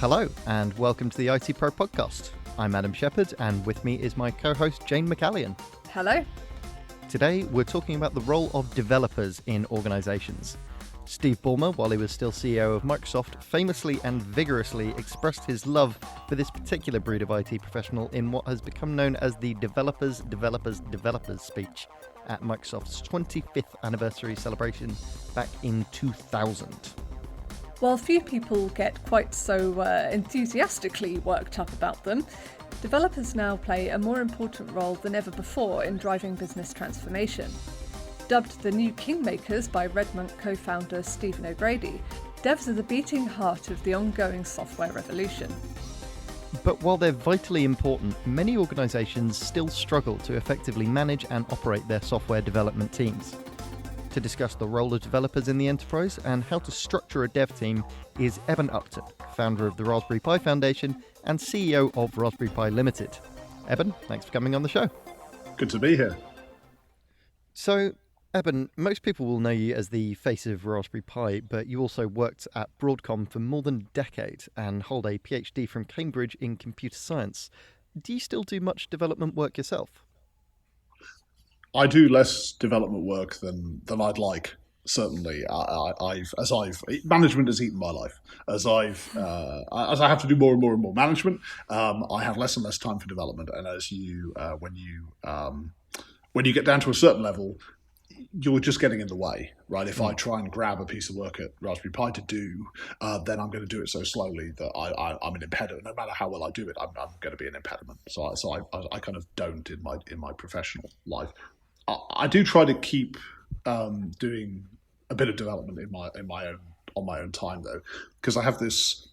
Hello, and welcome to the ITPro Podcast. I'm Adam Shepherd, and with me is my co-host Jane McCallion. Hello. Today, we're talking about the role of developers in organizations. Steve Ballmer, while he was still CEO of Microsoft, famously and vigorously expressed his love for this particular breed of IT professional in what has become known as the Developers speech at Microsoft's 25th anniversary celebration back in 2000. While few people get quite so enthusiastically worked up about them, developers now play a more important role than ever before in driving business transformation. Dubbed the new kingmakers by Redmond co-founder Stephen O'Grady, devs are the beating heart of the ongoing software revolution. But while they're vitally important, many organisations still struggle to effectively manage and operate their software development teams. To discuss the role of developers in the enterprise and how to structure a dev team is Eben Upton, founder of the Raspberry Pi Foundation and CEO of Raspberry Pi Limited. Eben, thanks for coming on the show. Good to be here. So, Eben, most people will know you as the face of Raspberry Pi, but you also worked at Broadcom for more than a decade and hold a PhD from Cambridge in computer science. Do you still do much development work yourself? I do less development work than I'd like. Certainly, management has eaten my life. As I have to do more and more and more management, I have less and less time for development. And as when you get down to a certain level, you're just getting in the way, right? If I try and grab a piece of work at Raspberry Pi to do, then I'm going to do it so slowly that I'm an impediment. No matter how well I do it, I'm going to be an impediment. So I kind of don't in my professional life. I do try to keep doing a bit of development on my own time though, because I have this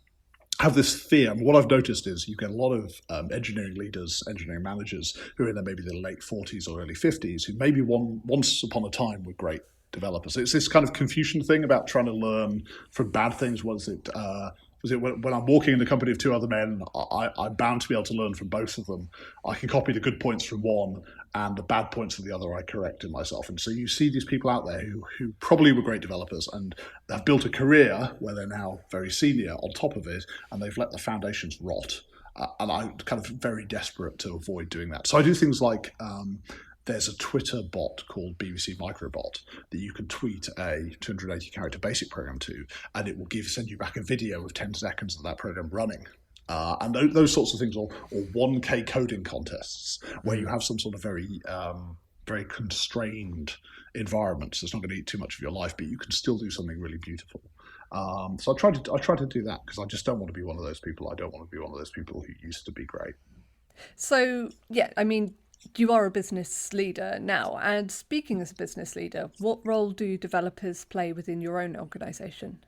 fear. And what I've noticed is you get a lot of engineering leaders, engineering managers who are in their maybe their late 40s or early 50s, who maybe once upon a time were great developers. It's this kind of Confucian thing about trying to learn from bad things. Was it when I'm walking in the company of two other men, I'm bound to be able to learn from both of them. I can copy the good points from one and the bad points of the other I correct in myself. And so you see these people out there who probably were great developers and have built a career where they're now very senior on top of it, and they've let the foundations rot. And I'm kind of very desperate to avoid doing that. So I do things like there's a Twitter bot called BBC Microbot that you can tweet a 280-character BASIC program to, and it will send you back a video of 10 seconds of that program running. And those sorts of things, or 1K coding contests, where you have some sort of very constrained environment. So it's not going to eat too much of your life, but you can still do something really beautiful. So I try to do that because I just don't want to be one of those people. I don't want to be one of those people who used to be great. So, yeah, I mean, you are a business leader now. And speaking as a business leader, what role do developers play within your own organisation?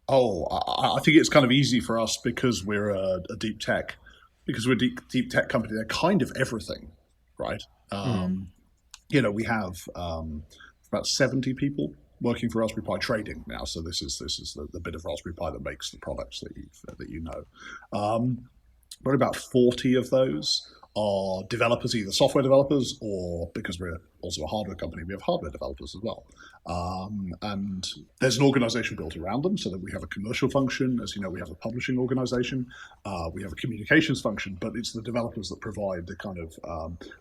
Oh, I think it's kind of easy for us because we're a deep tech. Because we're a deep tech company, they're kind of everything, right? We have about 70 people working for Raspberry Pi trading now. So this is the bit of Raspberry Pi that makes the products that you know. But about 40 of those are developers, either software developers or, because we're also a hardware company, we have hardware developers as well. And there's an organization built around them so that we have a commercial function. As you know, we have a publishing organization, we have a communications function, but it's the developers that provide the kind of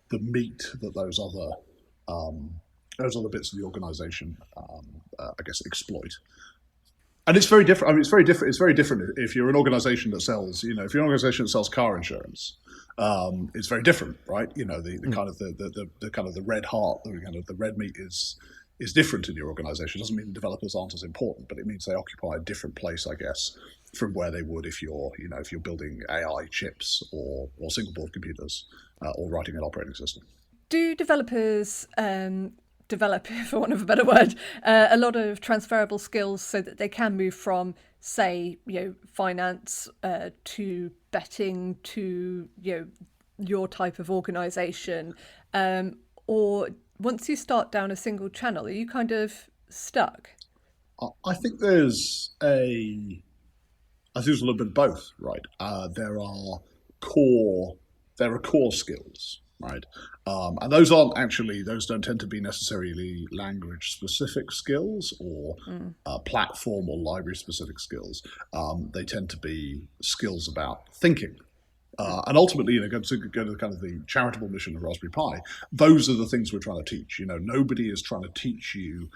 the meat that those other bits of the organization, I guess, exploit. And it's very different. I mean, it's very different if you're an organization that sells, if you're an organization that sells car insurance. It's very different, right? The kind of the red heart, the red meat is different in your organization. It doesn't mean developers aren't as important, but it means they occupy a different place, I guess, from where they would if you're building AI chips or single board computers or writing an operating system. Do developers develop, for want of a better word, a lot of transferable skills so that they can move from, say, finance to betting to your type of organisation, or once you start down a single channel, are you kind of stuck? I think there's a little bit of both, right? There are core skills, right? And those don't tend to be necessarily language specific skills or platform or library specific skills. They tend to be skills about thinking. And ultimately, go to kind of the charitable mission of Raspberry Pi. Those are the things we're trying to teach. Nobody is trying to teach you.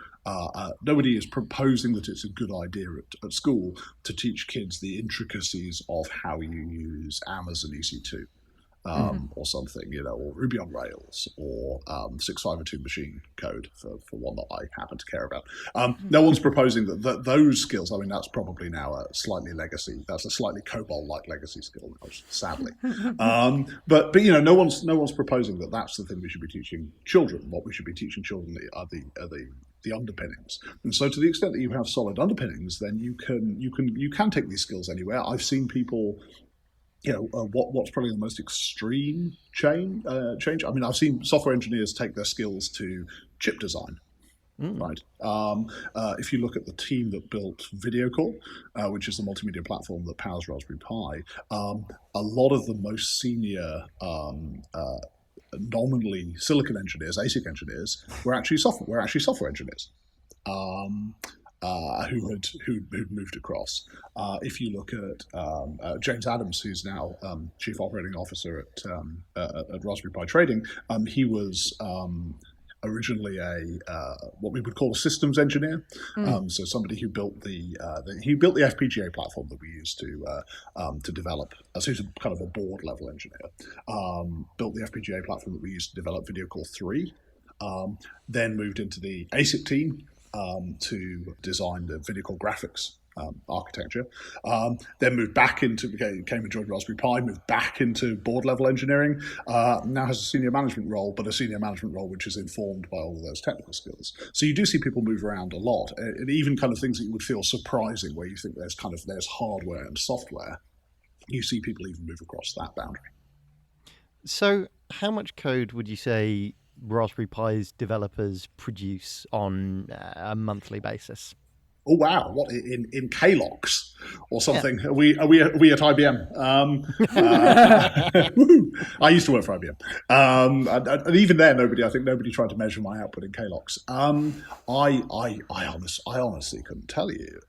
Nobody is proposing that it's a good idea at school to teach kids the intricacies of how you use Amazon EC2. Or something, or Ruby on Rails, or 6502 machine code for one that I happen to care about. No one's proposing that those skills. I mean, that's probably now a slightly legacy. That's a slightly COBOL-like legacy skill now, sadly. But no one's proposing that that's the thing we should be teaching children. What we should be teaching children are the underpinnings. And so, to the extent that you have solid underpinnings, then you can take these skills anywhere. I've seen people. What's probably the most extreme change? I mean, I've seen software engineers take their skills to chip design, right? If you look at the team that built VideoCore, which is the multimedia platform that powers Raspberry Pi, a lot of the most senior nominally silicon engineers, ASIC engineers, were actually software engineers. Who'd moved across. If you look at James Adams, who's now Chief Operating Officer at Raspberry Pi Trading, he was originally what we would call a systems engineer. So somebody who built the FPGA platform that we use to develop. So he's kind of a board level engineer. Built the FPGA platform that we use to develop VideoCore 3. Then moved into the ASIC team. To design the VideoCore graphics architecture, then moved back came and joined Raspberry Pi, moved back into board level engineering, now has a senior management role, but a senior management role which is informed by all of those technical skills. So you do see people move around a lot, and even kind of things that you would feel surprising, where you think there's hardware and software, you see people even move across that boundary. So how much code would you say Raspberry Pi's developers produce on a monthly basis? Oh wow! What in KLOCs or something? Yeah. Are we at IBM? I used to work for IBM, and even there, nobody tried to measure my output in KLOCs. I honestly couldn't tell you.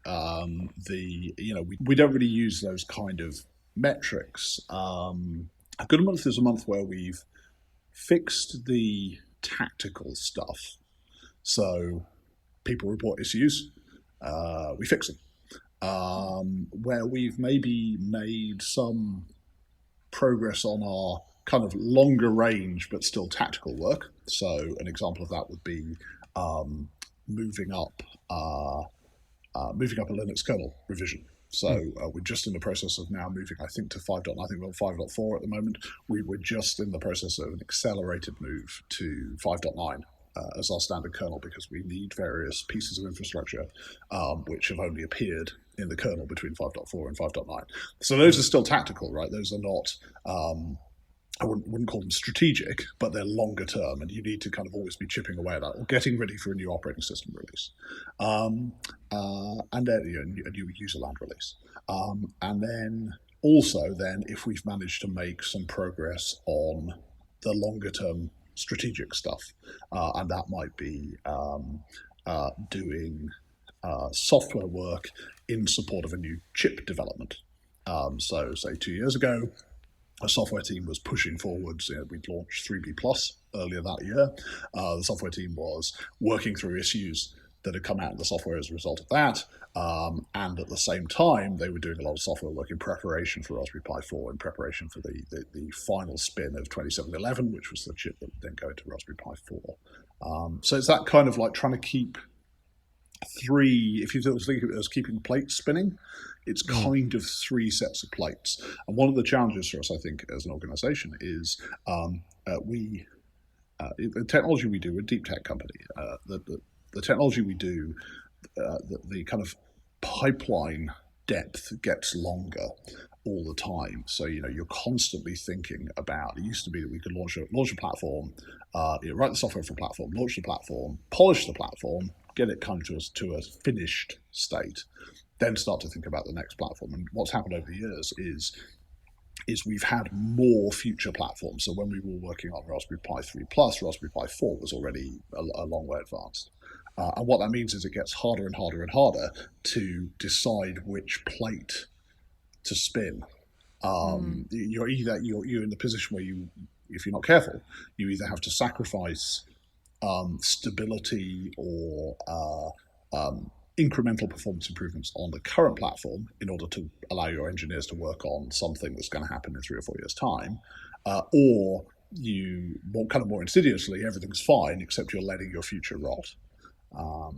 We don't really use those kind of metrics. A good month is a month where we've fixed the tactical stuff. So people report issues, we fix them. Where we've maybe made some progress on our kind of longer range but still tactical work. So an example of that would be moving up a Linux kernel revision. So we're just in the process of now moving, I think, to 5.9. I think we're on 5.4 at the moment. We're just in the process of an accelerated move to 5.9 as our standard kernel, because we need various pieces of infrastructure which have only appeared in the kernel between 5.4 and 5.9. So those are still tactical, right? Those are not... I wouldn't call them strategic, but they're longer term, and you need to kind of always be chipping away at that or getting ready for a new operating system release, and then a new user land release, and then also if we've managed to make some progress on the longer term strategic stuff, and that might be doing software work in support of a new chip development. So say 2 years ago, a software team was pushing forwards. We'd launched 3B Plus earlier that year. The software team was working through issues that had come out in the software as a result of that. And at the same time, they were doing a lot of software work in preparation for Raspberry Pi 4, in preparation for the final spin of 2711, which was the chip that would then go into Raspberry Pi 4. So it's that kind of like trying to keep if you think of it as keeping plates spinning, it's kind of three sets of plates. And one of the challenges for us, I think, as an organization is the technology we do, we're a deep tech company. The technology we do, the kind of pipeline depth gets longer all the time. So, you're constantly thinking about, it used to be that we could launch a platform, write the software for a platform, launch the platform, polish the platform, get it kind of to a finished state, then start to think about the next platform. And what's happened over the years is is we've had more future platforms. So when we were working on Raspberry Pi 3 Plus, Raspberry Pi 4 was already a long way advanced. And what that means is it gets harder and harder and harder to decide which plate to spin. You're in the position where you, if you're not careful, you either have to sacrifice stability or incremental performance improvements on the current platform in order to allow your engineers to work on something that's going to happen in 3 or 4 years' time, or you kind of more insidiously, everything's fine except you're letting your future rot.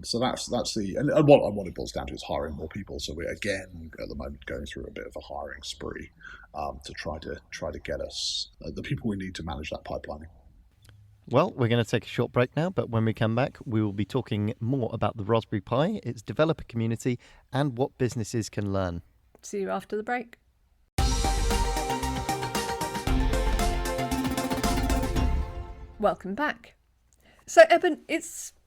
So that's the and what it boils down to is hiring more people. So we're again at the moment going through a bit of a hiring spree to try to get us the people we need to manage that pipelining. Well, we're going to take a short break now, but when we come back, we will be talking more about the Raspberry Pi, its developer community, and what businesses can learn. See you after the break. Welcome back. So, Eben,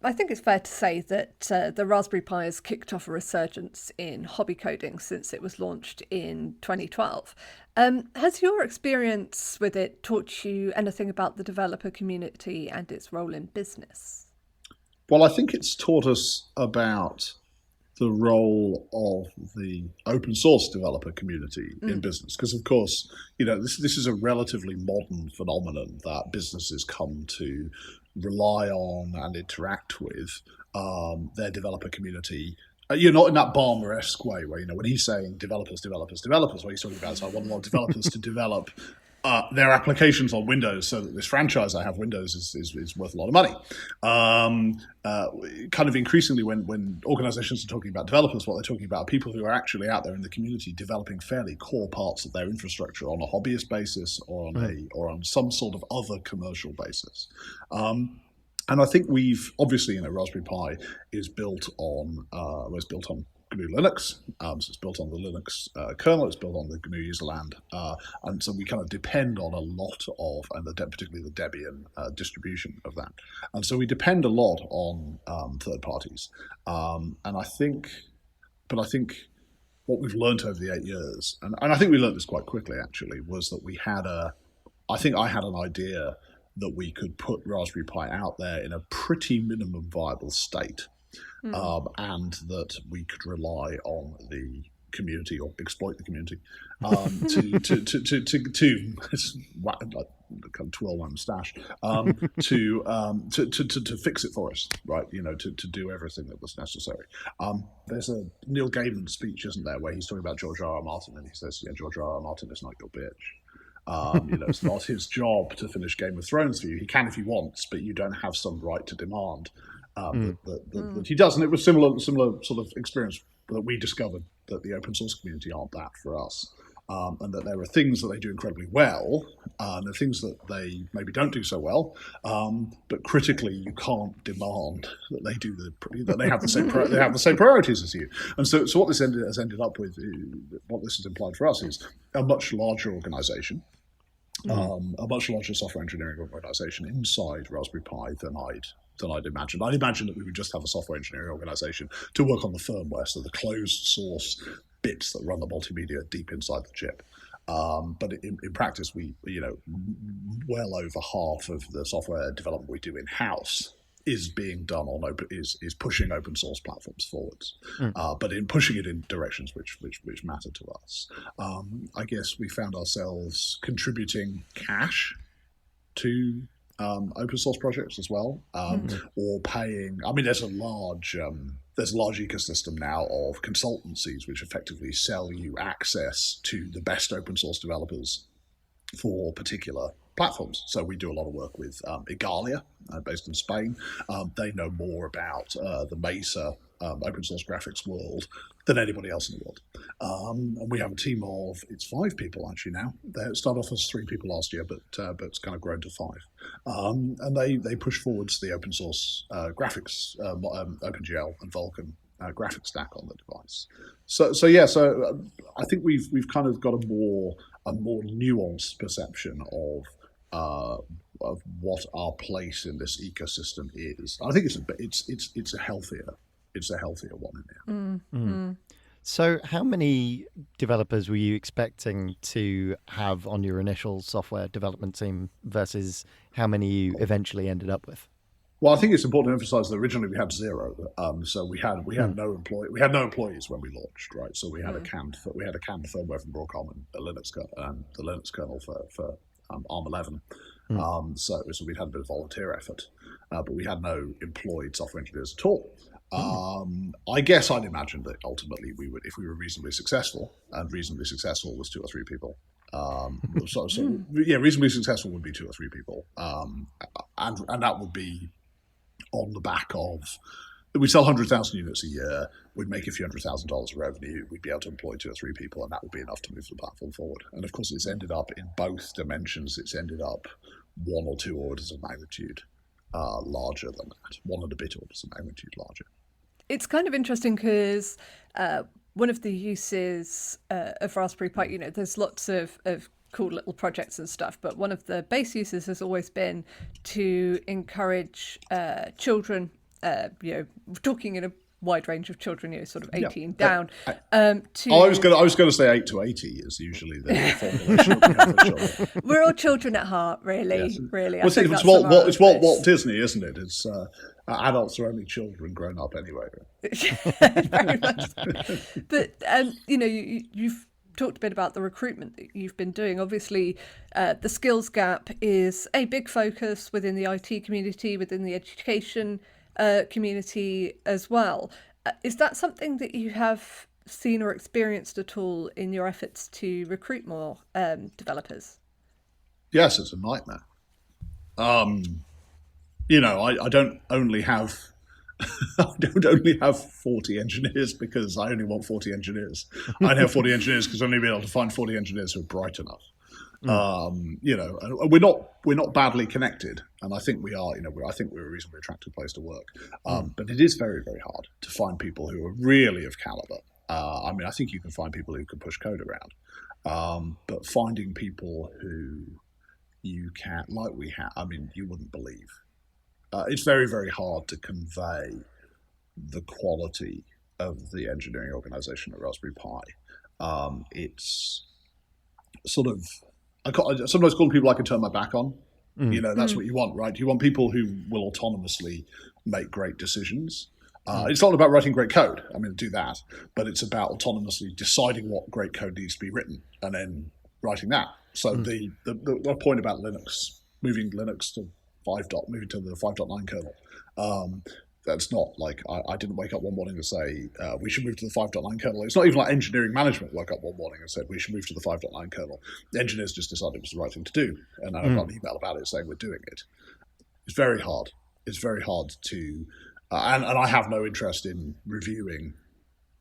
I think it's fair to say that the Raspberry Pi has kicked off a resurgence in hobby coding since it was launched in 2012. Has your experience with it taught you anything about the developer community and its role in business? Well, I think it's taught us about the role of the open source developer community in business, because of course, this is a relatively modern phenomenon that businesses come to rely on and interact with their developer community. You're not in that Balmer-esque way where, when he's saying developers, what he's talking about is I want a lot of developers to develop their applications on Windows so that this franchise I have, Windows, is worth a lot of money. Kind of increasingly when organizations are talking about developers, what they're talking about are people who are actually out there in the community developing fairly core parts of their infrastructure on a hobbyist basis or on some sort of other commercial basis. And I think we've obviously, Raspberry Pi is built on GNU Linux, so it's built on the Linux kernel, it's built on the GNU userland, and so we kind of depend on a lot of, and particularly the Debian distribution of that, and so we depend a lot on third parties, and I think what we've learned over the 8 years, and I think we learned this quite quickly actually, was that I had an idea that we could put Raspberry Pi out there in a pretty minimum viable state. And that we could rely on the community or exploit the community to twirl my moustache to fix it for us, right? To do everything that was necessary. There's a Neil Gaiman speech, isn't there, where he's talking about George R. R. Martin, and he says, George R. R. Martin is not your bitch. It's not his job to finish Game of Thrones for you. He can if he wants, but you don't have some right to demand that he does. And it was similar sort of experience that we discovered that the open source community aren't that for us, and that there are things that they do incredibly well, and there are things that they maybe don't do so well, but critically you can't demand that they do that they have the same priorities as you. And so what this has ended up with, what this has implied for us, is a much larger organization. A much larger software engineering organization inside Raspberry Pi than I'd imagined. I'd imagined that we would just have a software engineering organization to work on the firmware, so the closed source bits that run the multimedia deep inside the chip. But in practice, we, well over half of the software development we do in-house is being done on is pushing open source platforms forwards, but in pushing it in directions which matter to us. I guess we found ourselves contributing cash to open source projects as well, or paying. I mean, there's a large ecosystem now of consultancies which effectively sell you access to the best open source developers for particular platforms. So we do a lot of work with Igalia, based in Spain. They know more about the Mesa open source graphics world than anybody else in the world. And we have a team of, it's 5 people actually now. They started off as 3 people last year, but it's kind of grown to 5. And they push forwards the open source graphics, OpenGL and Vulkan graphics stack on the device. So I think we've kind of got a more nuanced perception of what our place in this ecosystem is. I think it's a healthier one in there. So how many developers were you expecting to have on your initial software development team versus how many you eventually ended up with? Well, I think it's important to emphasise that originally we had zero. So we had no employees when we launched, right? So we had a canned firmware from Broadcom and the Linux kernel for ARM11. So we'd had a bit of volunteer effort, but we had no employed software engineers at all. I guess I'd imagine that ultimately we would, if we were reasonably successful, and reasonably successful was 2 or 3 people. Reasonably successful would be 2 or 3 people, and that would be on the back of, we sell 100,000 units a year, we'd make a few $100,000 of revenue, we'd be able to employ 2 or 3 people, and that would be enough to move the platform forward. And of course, it's ended up in both dimensions. It's ended up 1 or 2 orders of magnitude larger than that, 1 and a bit orders of magnitude larger. It's kind of interesting because one of the uses of Raspberry Pi, there's lots of cool little projects and stuff, but one of the base uses has always been to encourage children, we're talking in a wide range of children, sort of 18 down. I was going to say 8 to 80 is usually the formulation that we have for children. We're all children at heart, really. Yes. Really. Well, it's Walt Disney, isn't it? It's adults are only children grown up anyway. Very much so. But you've talked a bit about the recruitment that you've been doing. Obviously, the skills gap is a big focus within the IT community, within the education community as well. Is that something that you have seen or experienced at all in your efforts to recruit more developers? Yes, it's a nightmare. I don't only have 40 engineers because I only want 40 engineers. I only have 40 engineers because I've only been able to find 40 engineers who are bright enough. And we're not badly connected, and I think we are. I think we're a reasonably attractive place to work. But it is very, very hard to find people who are really of caliber. I think you can find people who can push code around, but finding people who you can, like we have, you wouldn't believe. It's very, very hard to convey the quality of the engineering organization at Raspberry Pi. It's sort of, I sometimes call people I can turn my back on. That's what you want, right? You want people who will autonomously make great decisions. It's not about writing great code. Do that, but it's about autonomously deciding what great code needs to be written and then writing that. So the point about Linux, moving Linux to moving to the 5.9 kernel. That's not like I didn't wake up one morning and say we should move to the 5.9 kernel. It's not even like engineering management woke up one morning and said we should move to the 5.9 kernel. The engineers just decided it was the right thing to do, and I got an email about it saying we're doing it. It's very hard. It's very hard to, and I have no interest in reviewing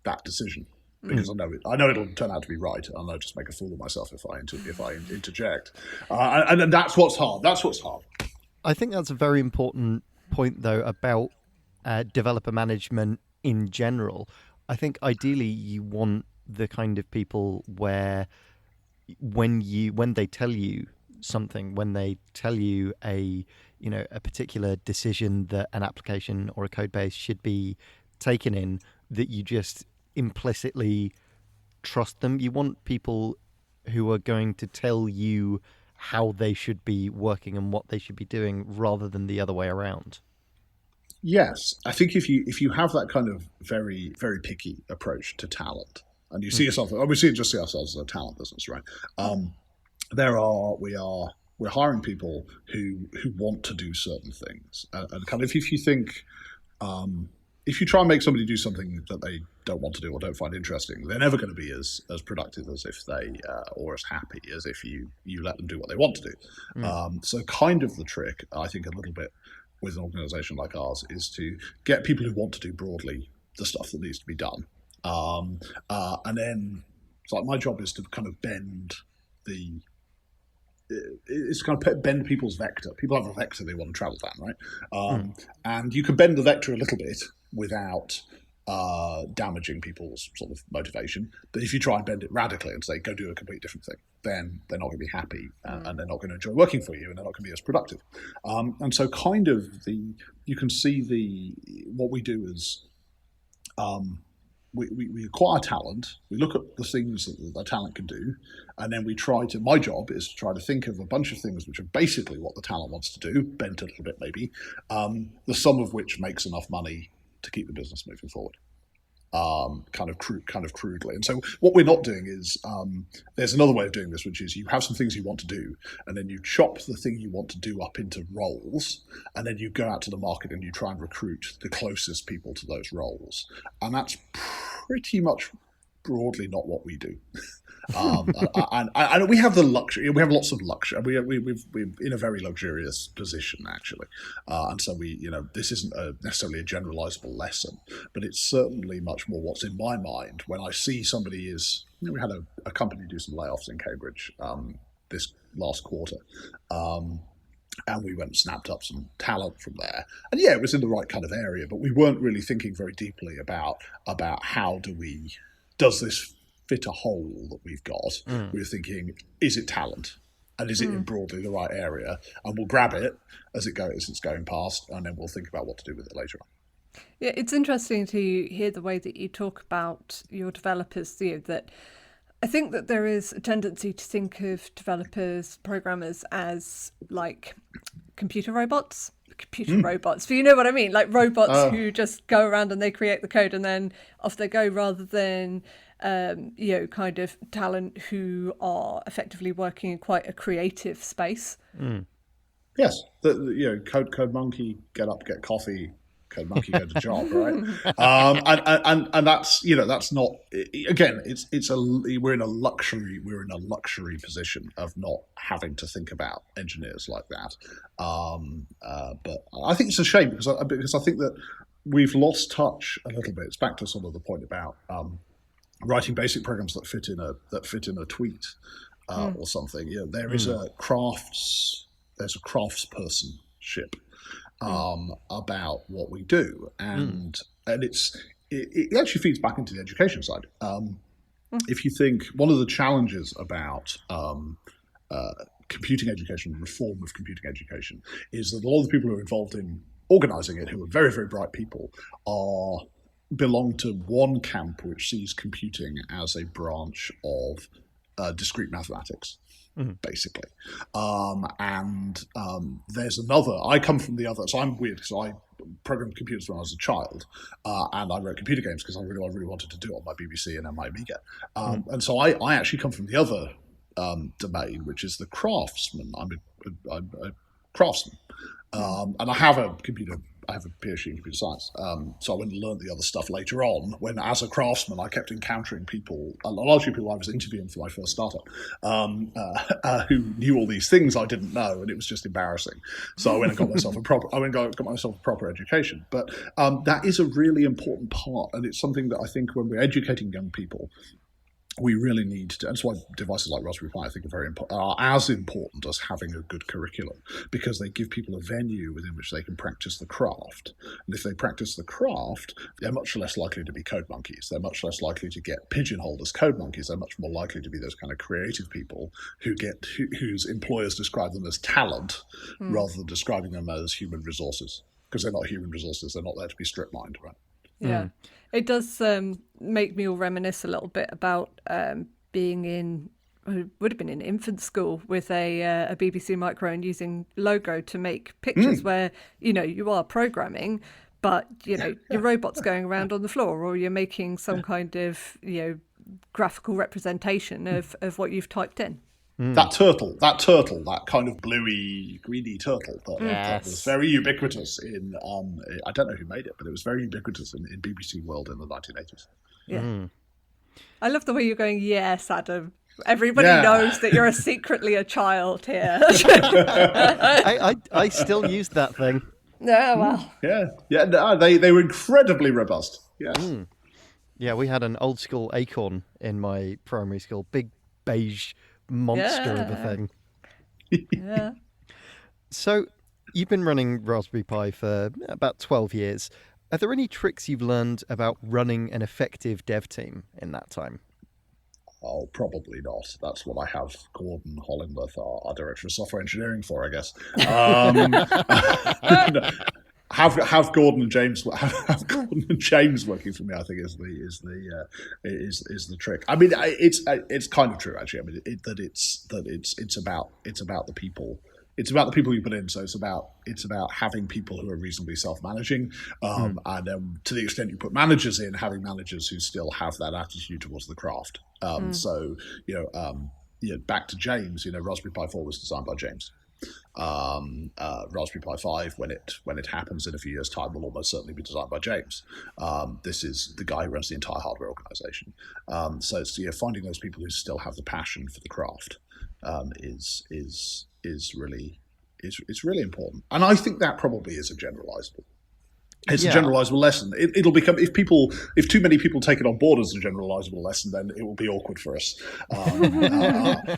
that decision because I know it'll turn out to be right, and I'll just make a fool of myself if I interject. And that's what's hard. That's what's hard. I think that's a very important point, though, about developer management in general. I think ideally you want the kind of people where when they tell you something, when they tell you a particular decision that an application or a code base should be taken in, that you just implicitly trust them. You want people who are going to tell you how they should be working and what they should be doing rather than the other way around. Yes, I think if you have that kind of very, very picky approach to talent, and you see yourself, we just see ourselves as a talent business, right? We're hiring people who want to do certain things, and kind of if you think, if you try and make somebody do something that they don't want to do or don't find interesting, they're never going to be as productive as if they or as happy as if you let them do what they want to do. So kind of the trick, I think, a little bit with an organization like ours is to get people who want to do broadly the stuff that needs to be done. And then it's like my job is to kind of bend people's vector. People have a vector they want to travel down, right? And you can bend the vector a little bit without damaging people's sort of motivation. But if you try and bend it radically and say, go do a completely different thing, then they're not going to be happy and they're not going to enjoy working for you and they're not going to be as productive. And so kind of you can see what we do as we acquire talent, we look at the things that the talent can do, and then my job is to try to think of a bunch of things which are basically what the talent wants to do, bent a little bit maybe, the sum of which makes enough money to keep the business moving forward. Kind of crudely. And so what we're not doing is, there's another way of doing this, which is you have some things you want to do, and then you chop the thing you want to do up into roles, and then you go out to the market and you try and recruit the closest people to those roles. And that's pretty much broadly not what we do. And we have the luxury. We have lots of luxury. We're in a very luxurious position, actually. And so this isn't necessarily a generalizable lesson, but it's certainly much more what's in my mind when I see somebody is. We had a company do some layoffs in Cambridge this last quarter. And we went and snapped up some talent from there. And yeah, it was in the right kind of area, but we weren't really thinking very deeply about how does this fit a hole that we've got. We were thinking, is it talent? And is it in broadly the right area? And we'll grab it as it's going past, and then we'll think about what to do with it later on. Yeah, it's interesting to hear the way that you talk about your developers, Theo, that I think that there is a tendency to think of developers, programmers as like computer robots, but you know what I mean? Like robots who just go around and they create the code and then off they go, rather than kind of talent who are effectively working in quite a creative space. Yes, code monkey, get up, get coffee. Code monkey, go to job, right? And that's not, again. We're in a luxury position of not having to think about engineers like that. But I think it's a shame because I think that we've lost touch a little bit. It's back to sort of the point about writing basic programs that fit in a tweet or something. There is a craftspersonship about what we do, and it actually feeds back into the education side. If you think one of the challenges about computing education, reform of computing education, is that a lot of the people who are involved in organising it, who are very, very bright people, belong to one camp which sees computing as a branch of discrete mathematics. Basically. There's another, I come from the other, so I'm weird because I programmed computers when I was a child, and I wrote computer games because I really wanted to do it on my BBC and on my Amiga. And so I actually come from the other domain, which is the craftsman. I'm a craftsman. And I have a PhD in computer science. So I went and learned the other stuff later on when, as a craftsman, I kept encountering people, largely people I was interviewing for my first startup, who knew all these things I didn't know, and it was just embarrassing. So I went and got myself a proper education. But that is a really important part, and it's something that I think when we're educating young people, we really need to, and that's why devices like Raspberry Pi, I think, are as important as having a good curriculum, because they give people a venue within which they can practice the craft. And if they practice the craft, they're much less likely to be code monkeys. They're much less likely to get pigeonholed as code monkeys. They're much more likely to be those kind of creative people whose employers describe them as talent rather than describing them as human resources, because they're not human resources. They're not there to be strip mined, right? Yeah. It does make me all reminisce a little bit about being would have been in infant school with a BBC Micro and using Logo to make pictures where, you are programming, but, your robot's going around on the floor, or you're making some kind of, graphical representation of what you've typed in. That turtle, that kind of bluey, greeny turtle that was very ubiquitous in, I don't know who made it, but it was very ubiquitous in BBC World in the 1980s. Yeah. I love the way you're going, yes, Adam. Everybody knows that you're secretly a child here. I still used that thing. Yeah, well. Yeah. No, they were incredibly robust. Yes. Yeah, we had an old school Acorn in my primary school, big beige monster of a thing. Yeah. So you've been running Raspberry Pi for about 12 years. Are there any tricks you've learned about running an effective dev team in that time? Oh, probably not. That's what I have Gordon Hollingworth, our Director of Software Engineering, for, I guess. have Gordon and James working for me, I think is the trick. I mean, it's kind of true actually. I mean, it's about the people. It's about the people you put in. So it's about having people who are reasonably self-managing, and to the extent you put managers in, having managers who still have that attitude towards the craft. So back to James. Raspberry Pi 4 was designed by James. Raspberry Pi 5, when it happens in a few years' time, will almost certainly be designed by James. This is the guy who runs the entire hardware organization. So it's finding those people who still have the passion for the craft is really important. And I think that probably is a generalizable. It's a generalizable lesson. It'll become if too many people take it on board as a generalizable lesson, then it will be awkward for us.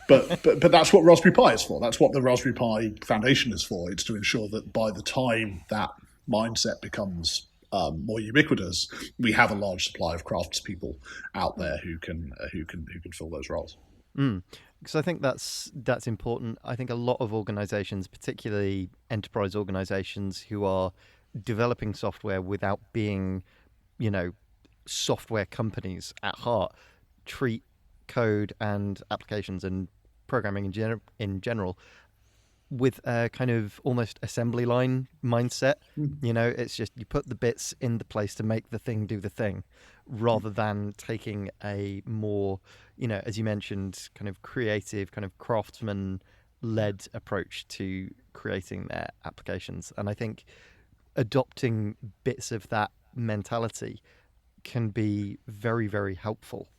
But that's what Raspberry Pi is for. That's what the Raspberry Pi Foundation is for. It's to ensure that by the time that mindset becomes more ubiquitous, we have a large supply of craftspeople out there who can fill those roles. Because I think that's important. I think a lot of organizations, particularly enterprise organizations who are developing software without being, software companies at heart, treat code and applications and programming in general with a kind of almost assembly line mindset. It's just you put the bits in the place to make the thing do the thing, rather than taking a more, as you mentioned, kind of creative, kind of craftsman-led approach to creating their applications. And I think adopting bits of that mentality can be very, very helpful.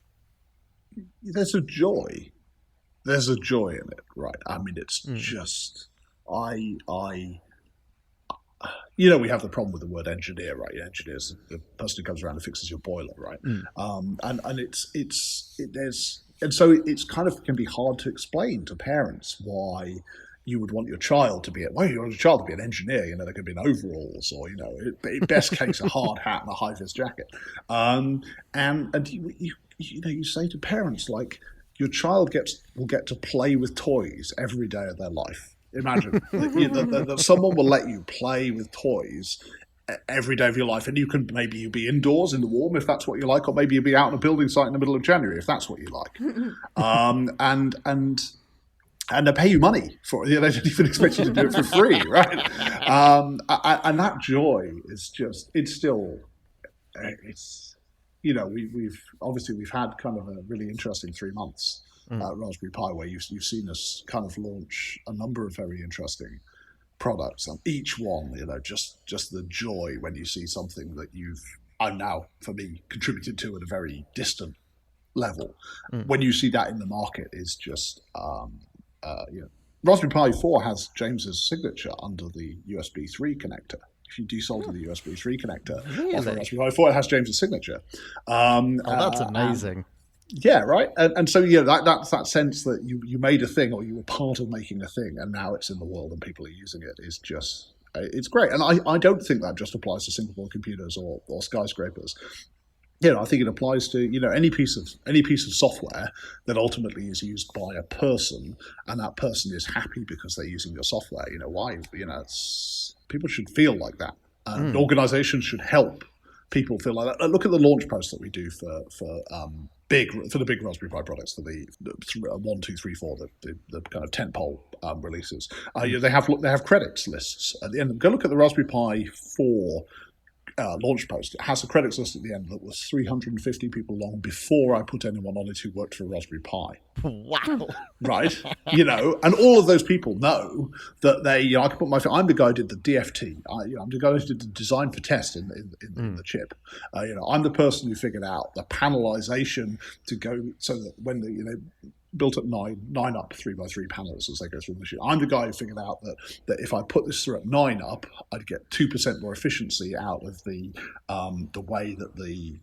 There's a joy in it, right? I mean, it's just we have the problem with the word engineer, right? Engineer is the person who comes around and fixes your boiler, right? So it's kind of can be hard to explain to parents why you would want your child to be an engineer. There could be an overalls, or in best case a hard hat and a high vis jacket. And you say to parents, like, your child will get to play with toys every day of their life. Imagine that someone will let you play with toys every day of your life, and maybe you'll be indoors in the warm if that's what you like, or maybe you'll be out on a building site in the middle of January if that's what you like. And they pay you money for it. They don't even expect you to do it for free, right? And that joy is we've had kind of a really interesting 3 months at Raspberry Pi, where you've seen us kind of launch a number of very interesting products, and each one, just the joy when you see something that I'm now, for me, contributed to at a very distant level. When you see that in the market is just Raspberry Pi 4 has James's signature under the USB 3 connector. If you desolder the USB 3 connector off the Raspberry Pi 4, it has James's signature. That's amazing. Yeah, right. And so that's that sense that you made a thing, or you were part of making a thing, and now it's in the world and people are using it, is just, it's great. And I don't think that just applies to single board computers or skyscrapers. I think it applies to any piece of software that ultimately is used by a person, and that person is happy because they're using your software. Why? People should feel like that. Organizations should help people feel like that. Look at the launch post that we do for the big Raspberry Pi products, for the 1, 2, 3, 4, the kind of tentpole releases. They have credits lists at the end. Go look at the Raspberry Pi 4 launch post. It has a credits list at the end that was 350 people long before I put anyone on it who worked for Raspberry Pi. Wow. Right? And all of those people know that I can put I'm the guy who did the DFT. I'm the guy who did the design for test in the chip. I'm the person who figured out the panelization to go so that when built at 9 up 3x3 panels as they go through the machine. I'm the guy who figured out that if I put this through at 9 up, I'd get 2% more efficiency out of the way that the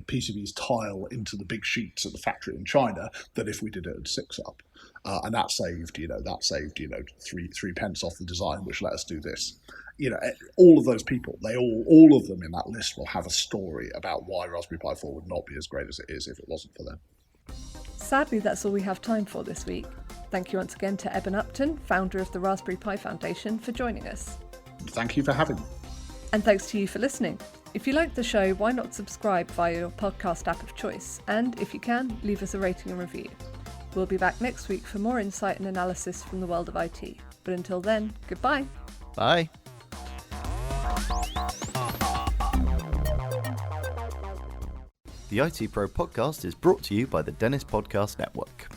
PCBs tile into the big sheets at the factory in China than if we did it at 6 up. And that saved 3 pence off the design, which let us do this. All of those people, all of them in that list will have a story about why Raspberry Pi 4 would not be as great as it is if it wasn't for them. Sadly, that's all we have time for this week. Thank you once again to Eben Upton, founder of the Raspberry Pi Foundation, for joining us. Thank you for having me. And thanks to you for listening. If you like the show, why not subscribe via your podcast app of choice? And if you can, leave us a rating and review. We'll be back next week for more insight and analysis from the world of IT. But until then, goodbye. Bye. The ITPro Podcast is brought to you by the Dennis Podcast Network.